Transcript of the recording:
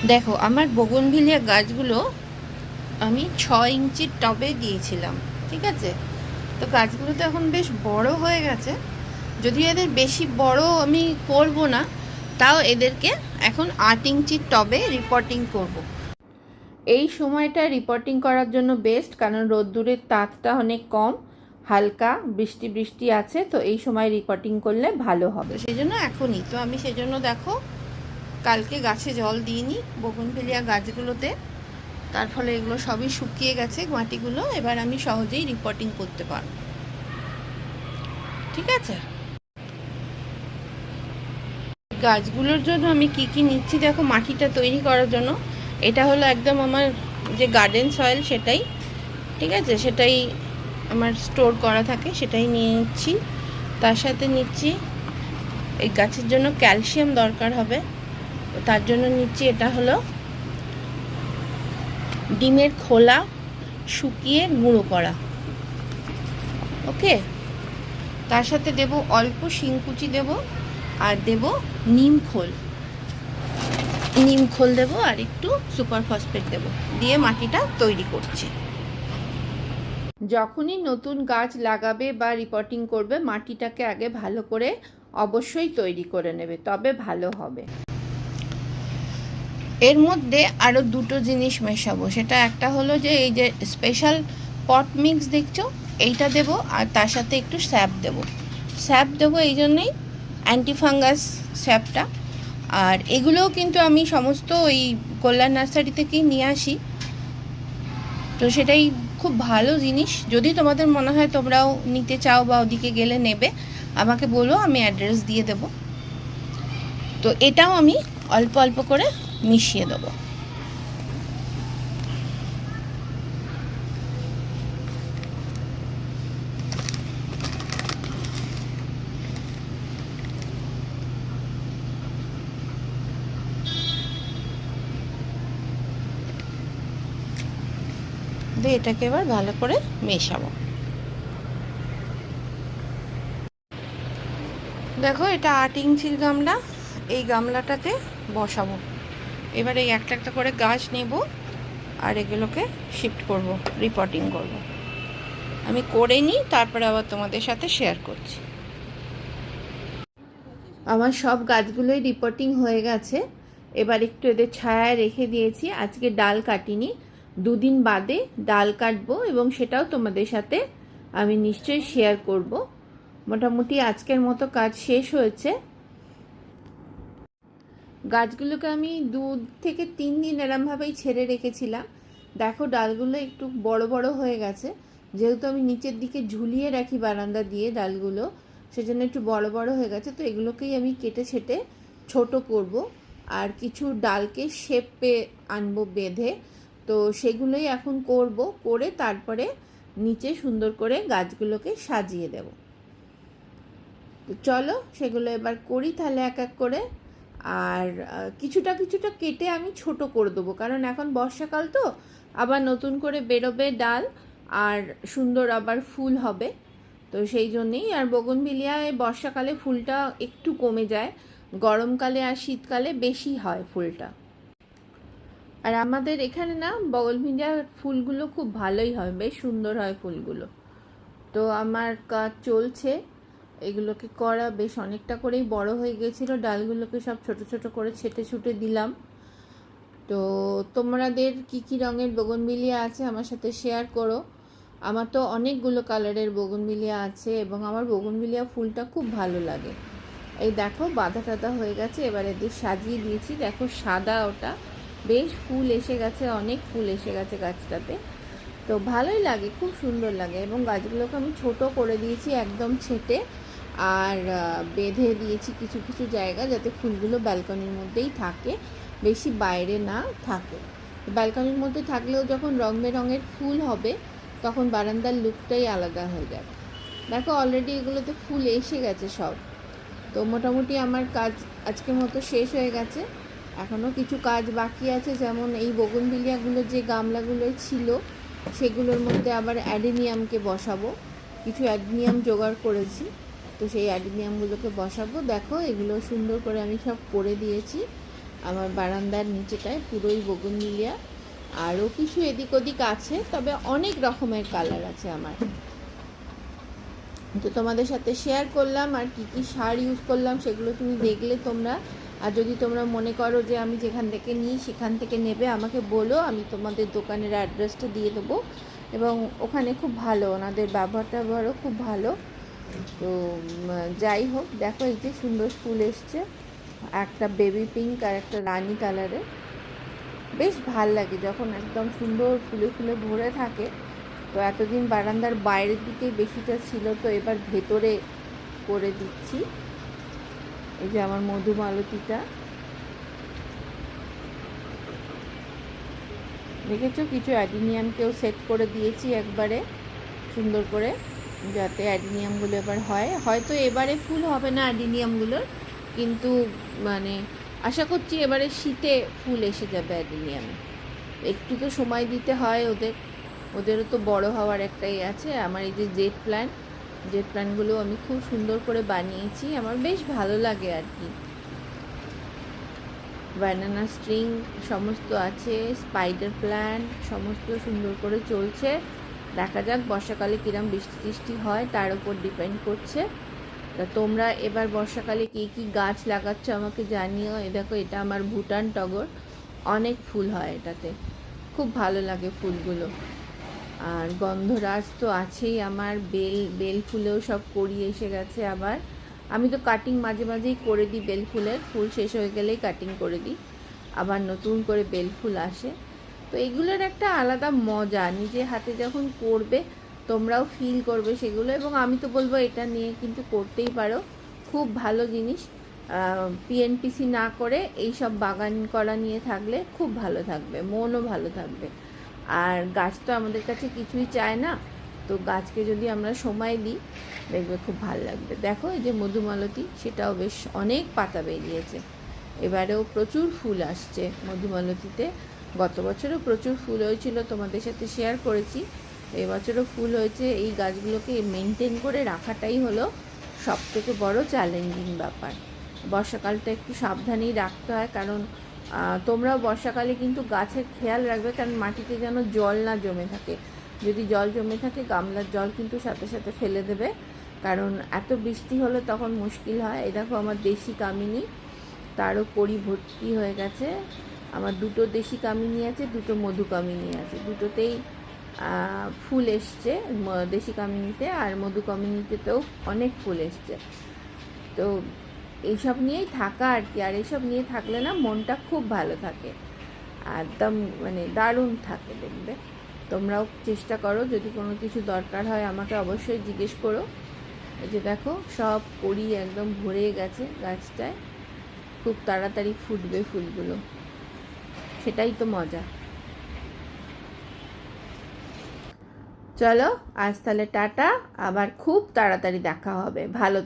দেখো আমার বোগনভিলিয়া গাছগুলো আমি 6 ইঞ্চির টবে দিয়েছিলাম, ঠিক আছে? তো গাছগুলো তো এখন বেশ বড় হয়ে গেছে। যদিও এদের বেশি বড় আমি করব না, তাও এদেরকে এখন 8 ইঞ্চির টবে রিপোর্টিং করব। এই সময়টা রিপোর্টিং করার জন্য বেস্ট, কারণ রোদ্দুরের তাপটা অনেক কম, হালকা বৃষ্টি বৃষ্টি আছে, তো এই সময় রিপোর্টিং করলে ভালো হবে। সেই জন্য এখনই তো আমি সেজন্য দেখো কালকে গাছে জল দিইনি বোগনভেলিয়া গাছগুলোতে, তার ফলে এগুলো সবই শুকিয়ে গেছে মাটিগুলো। এবার আমি সহজেই রিপোর্টিং করতে পারবো, ঠিক আছে? গাছগুলোর জন্য আমি কি কি নিচ্ছি দেখো, মাটিটা তৈরি করার জন্য এটা হলো একদম আমার যে গার্ডেন সয়েল সেটাই, ঠিক আছে? সেটাই আমার স্টোর করা থাকে, সেটাই নিয়ে নিচ্ছি। তার সাথে নিচ্ছি, এই গাছের জন্য ক্যালসিয়াম দরকার হবে, তার জন্য নিচ্ছি এটা হলো ডিমের খোলা শুকিয়ে গুঁড়ো করা, ওকে? তার সাথে দেব অল্প শিংকুচি দেব, আর দেব নিম খোল দেব, আর একটু সুপার ফসফেট দেব, দিয়ে মাটিটা তৈরি করছি। যখনই নতুন গাছ লাগাবে বা রিপোর্টিং করবে, মাটিটাকে আগে ভালো করে অবশ্যই তৈরি করে নেবে, তবে ভালো হবে। এর মধ্যে আরও দুটো জিনিস মেশাবো, সেটা একটা হলো যে এই যে স্পেশাল পট মিক্স দেখছো, এইটা দেব, আর তার সাথে একটু স্যাপ দেবো এই জন্যেই, অ্যান্টিফাঙ্গাস স্যাপটা। আর এগুলোও কিন্তু আমি সমস্ত ওই কল্যাণ নার্সারি থেকেই নিয়ে আসি, তো সেটাই খুব ভালো জিনিস। যদি তোমাদের মনে হয় তোমরাও নিতে চাও বা ওদিকে গেলে নেবে, আমাকে বলো, আমি অ্যাড্রেস দিয়ে দেব। তো এটাও আমি অল্প অল্প করে মিশিয়ে দেবো। দিয়ে এটাকে এবার ভালো করে মেশাবো। দেখো এটা 8 ইঞ্চির গামলা, এই গামলাটাতে বসাবো। এবার এই একটা একটা করে গাছ নেব, আর এগুলোকে শিফট করব, রিপোর্টিং করব। আমি করে নিই, তারপরে আবার তোমাদের সাথে শেয়ার করছি। আমার সব গাছগুলোই রিপোর্টিং হয়ে গেছে। এবার একটু এদের ছায়ায় রেখে দিয়েছি, আজকে ডাল কাটিনি, দুদিন বাদে ডাল কাটবো, এবং সেটাও তোমাদের সাথে আমি নিশ্চয়ই শেয়ার করব। মোটামুটি আজকের মতো কাজ শেষ হয়েছে। গাছগুলোকে আমি 2 থেকে 3 দিন এরমভাবেই ছেড়ে রেখেছিলাম। দেখো ডালগুলো একটু বড় বড় হয়ে গেছে, যেহেতু আমি নিচের দিকে ঝুলিয়ে রাখি বারান্দা দিয়ে ডালগুলো, সেজন্য একটু বড় বড় হয়ে গেছে। তো এগুলোকেই আমি কেটে ছেটে ছোট করব, আর কিছু ডালকে শেপে আনবো বেঁধে, তো সেগুলোই এখন করব। করে তারপরে নিচে সুন্দর করে গাছগুলোকে সাজিয়ে দেব। তো চলো সেগুলো এবার করি তাহলে এক এক করে। আর কিছুটা কিছুটা কেটে আমি ছোট করে দেবো, কারণ এখন বর্ষাকাল তো, আবার নতুন করে বেরোবে ডাল, আর সুন্দর আবার ফুল হবে। তো সেই জন্যেই। আর বোগনভিলিয়ায় বর্ষাকালে ফুলটা একটু কমে যায়, গরমকালে আর শীতকালে বেশি হয় ফুলটা। আর আমাদের এখানে না বোগনভিলিয়ার ফুলগুলো খুব ভালোই হয়, বেশ সুন্দর হয় ফুলগুলো। তো আমার কাজ চলছে, এগুলোকে করা বেশ অনেকটা করেই বড় হয়ে গেছিলো, ডালগুলোকে সব ছোট ছোট করে ছেটে ছুটে দিলাম। তো তোমাদের কি কি রঙের বোগনভিলিয়া আছে আমার সাথে শেয়ার করো। আমার তো অনেকগুলো কালারের বোগনভিলিয়া আছে, এবং আমার বোগনভিলিয়া ফুলটা খুব ভালো লাগে। এই দেখো বাঁধা টাধা হয়ে গেছে, এবার এদের সাজিয়ে দিয়েছি। দেখো সাদা, ওটা বেশ ফুল এসে গেছে, অনেক ফুল এসে গেছে গাছটাতে। তো ভালোই লাগে, খুব সুন্দর লাগে। এবং গাছগুলোকে আমি ছোট করে দিয়েছি একদম ছেটে, আর বেঁধে দিয়েছি কিছু কিছু জায়গা, যাতে ফুলগুলো ব্যালকনির মধ্যেই থাকে, বেশি বাইরে না থাকে। ব্যালকনির মধ্যে থাকলেও যখন রং বেরঙের ফুল হবে, তখন বারান্দার লুকটাই আলাদা হয়ে যাবে। দেখো অলরেডি এগুলোতে ফুল এসে গেছে সব। তো মোটামুটি আমার কাজ আজকের মতো শেষ হয়ে গেছে। এখনও কিছু কাজ বাকি আছে, যেমন এই বোগনভিলিয়াগুলো যে গামলাগুলো ছিল, সেগুলোর মধ্যে আবার অ্যাডেনিয়ামকে বসাবো। কিছু অ্যাডেনিয়াম জোগাড় করেছি, তো সেই অ্যাডেনিয়ামগুলোকে বসাবো। দেখো এগুলো সুন্দর করে আমি সব করে দিয়েছি, আমার বারান্দার নিচেটায় পুরোই বোগনভিলিয়া। আরও কিছু এদিক ওদিক আছে, তবে অনেক রকমের কালার আছে আমার। তো তোমাদের সাথে শেয়ার করলাম, আর কি কি সার ইউজ করলাম সেগুলো তুমি দেখলে তোমরা। আর যদি তোমরা মনে করো যে আমি যেখান থেকে নিই সেখান থেকে নেবে, আমাকে বলো, আমি তোমাদের দোকানের অ্যাড্রেসটা দিয়ে দেবো। এবং ওখানে খুব ভালো, ওনাদের ব্যবহারও খুব ভালো। তো যাই হোক, দেখো এই যে সুন্দর ফুল এসছে, একটা বেবি পিঙ্ক আর একটা রানি কালারের। বেশ ভাল লাগে যখন একদম সুন্দর ফুলে ফুলে ভরে থাকে। তো এতদিন বারান্দার বাইরের দিকে বেশিটা ছিল, তো এবার ভেতরে করে দিচ্ছি। এই যে আমার মধুমালতীটা দেখেছো, কিছু অ্যাডিনিয়ামকেও সেট করে দিয়েছি একবারে সুন্দর করে, যাতে অ্যাডিনিয়ামগুলো এবার হয়। হয়তো এবারে ফুল হবে না অ্যাডিনিয়ামগুলোর, কিন্তু মানে আশা করছি এবারে শীতে ফুল এসে যাবে অ্যাডিনিয়ামে। একটু তো সময় দিতে হয় ওদেরও তো বড় হওয়ার একটাই আছে। আমার এই যে জেট প্ল্যান্টগুলো আমি খুব সুন্দর করে বানিয়েছি, আমার বেশ ভালো লাগে আর কি। ব্যানানা স্ট্রিং সমস্ত আছে, স্পাইডার প্ল্যান্ট সমস্ত সুন্দর করে চলছে। দেখা যাক বর্ষাকালে কিরম বৃষ্টি টিষ্টি হয়, তার উপর ডিপেন্ড করছে। তা তোমরা এবার বর্ষাকালে কী কী গাছ লাগাচ্ছ আমাকে জানিও। এ দেখো, এটা আমার ভুটান টগর, অনেক ফুল হয় এটাতে, খুব ভালো লাগে ফুলগুলো। আর গন্ধরাজ তো আছেই আমার, বেল ফুলেও সব কড়ি এসে গেছে আবার। আমি তো কাটিং মাঝে মাঝেই করে দিই বেল ফুলের, ফুল শেষ হয়ে গেলেই কাটিং করে দিই, আবার নতুন করে বেল ফুল আসে। তো এগুলোর একটা আলাদা মজা, নিজে হাতে যখন করবে তোমরাও ফিল করবে সেগুলো। এবং আমি তো বলবো এটা নিয়ে কিন্তু করতেই পারো, খুব ভালো জিনিস। পিএনপিসি না করে এই সব বাগান করা নিয়ে থাকলে খুব ভালো থাকবে, মনও ভালো থাকবে। আর গাছ তো আমাদের কাছে কিছুই চায় না, তো গাছকে যদি আমরা সময় দিই দেখবে খুব ভালো লাগবে। দেখো এই যে মধুমালতী, সেটাও বেশ অনেক পাতা বেরিয়েছে, এবারেও প্রচুর ফুল আসছে মধুমালতীতে। গত বছরও প্রচুর ফুল হয়েছিল, তোমাদের সাথে শেয়ার করেছি। এবছরও ফুল হয়েছে। এই গাছগুলোকে মেনটেন করে রাখাটাই হলো সবথেকে বড় চ্যালেঞ্জিং ব্যাপার। বর্ষাকালটা একটু সাবধানেই রাখতে হয়, কারণ তোমরাও বর্ষাকালে কিন্তু গাছের খেয়াল রাখবে, কারণ মাটিতে যেন জল না জমে থাকে। যদি জল জমে থাকে গামলার জল কিন্তু সাথে সাথে ফেলে দেবে, কারণ এত বৃষ্টি হলে তখন মুশকিল হয়। এই দেখো আমার দেশি কামিনী, তারও কড়ি ভর্তি হয়ে গেছে। আমার দুটো দেশি কামিনী আছে, দুটো মধু কামিনী আছে, দুটোতেই ফুল এসছে, দেশি কামিনীতে আর মধু কামিনীতেও অনেক ফুল এসছে। তো এইসব নিয়েই থাকা আর কি। আর এইসব নিয়ে থাকলে না মনটা খুব ভালো থাকে, একদম মানে দারুণ থাকে দেখবে। তোমরাও চেষ্টা করো, যদি কোনো কিছু দরকার হয় আমাকে অবশ্যই জিজ্ঞেস করো। এই যে দেখো সব কড়ি একদম ভরে গেছে গাছটায়, খুব তাড়াতাড়ি ফুটবে ফুলগুলো, সেটাই তো মজা। চলো আজ তাহলে টাটা, আবার খুব তাড়াতাড়ি দেখা হবে, ভালো।